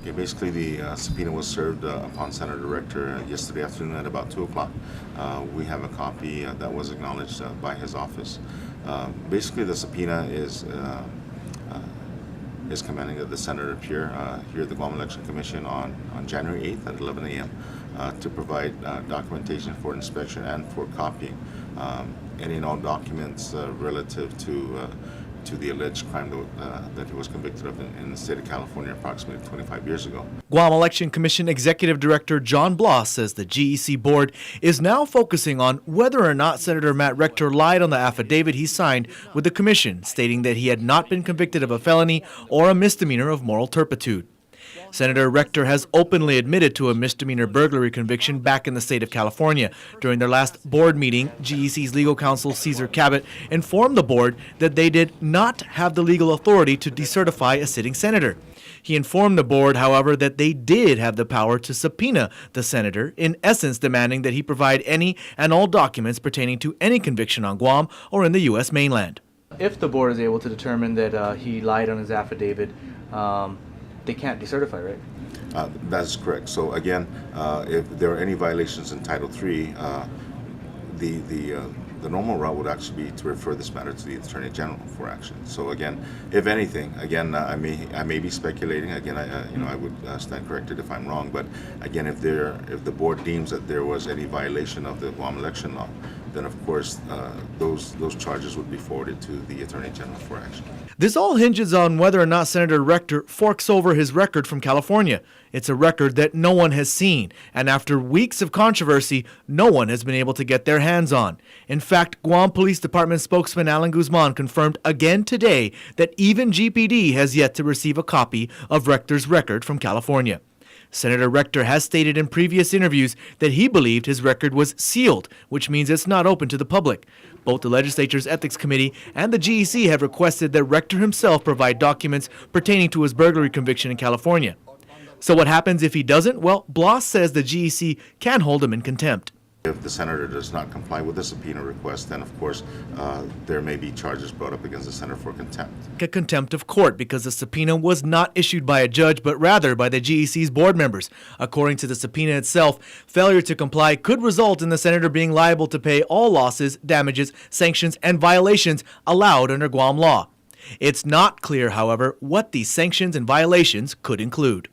Okay, basically the subpoena was served upon Senator Rector yesterday afternoon at about 2 o'clock. We have a copy that was acknowledged by his office. Basically the subpoena is commanding that the senator appear here at the Guam Election Commission on January 8th at 11 a.m. To provide documentation for inspection and for copying any and all documents relative to the alleged crime that he was convicted of in the state of California approximately 25 years ago. Guam Election Commission Executive Director John Bloss says the GEC board is now focusing on whether or not Senator Matt Rector lied on the affidavit he signed with the commission, stating that he had not been convicted of a felony or a misdemeanor of moral turpitude. Senator Rector has openly admitted to a misdemeanor burglary conviction back in the state of California. During their last board meeting, GEC's legal counsel Cesar Cabot informed the board that they did not have the legal authority to decertify a sitting senator. He informed the board, however, that they did have the power to subpoena the senator, in essence demanding that he provide any and all documents pertaining to any conviction on Guam or in the U.S. mainland. If the board is able to determine that he lied on his affidavit, they can't decertify, right? That's correct. So again, if there are any violations in Title III, the normal route would actually be to refer this matter to the Attorney General for action. So again, if anything, again, I may be speculating. Again, I would stand corrected if I'm wrong. But again, if the board deems that there was any violation of the Guam election law, then of course those charges would be forwarded to the Attorney General for action. This all hinges on whether or not Senator Rector forks over his record from California. It's a record that no one has seen, and after weeks of controversy, no one has been able to get their hands on. In fact, Guam Police Department spokesman Alan Guzman confirmed again today that even GPD has yet to receive a copy of Rector's record from California. Senator Rector has stated in previous interviews that he believed his record was sealed, which means it's not open to the public. Both the legislature's ethics committee and the GEC have requested that Rector himself provide documents pertaining to his burglary conviction in California. So what happens if he doesn't? Well, Bloss says the GEC can hold him in contempt. If the senator does not comply with the subpoena request, then of course there may be charges brought up against the senator for contempt. A contempt of court because the subpoena was not issued by a judge but rather by the GEC's board members. According to the subpoena itself, failure to comply could result in the senator being liable to pay all losses, damages, sanctions, and violations allowed under Guam law. It's not clear, however, what these sanctions and violations could include.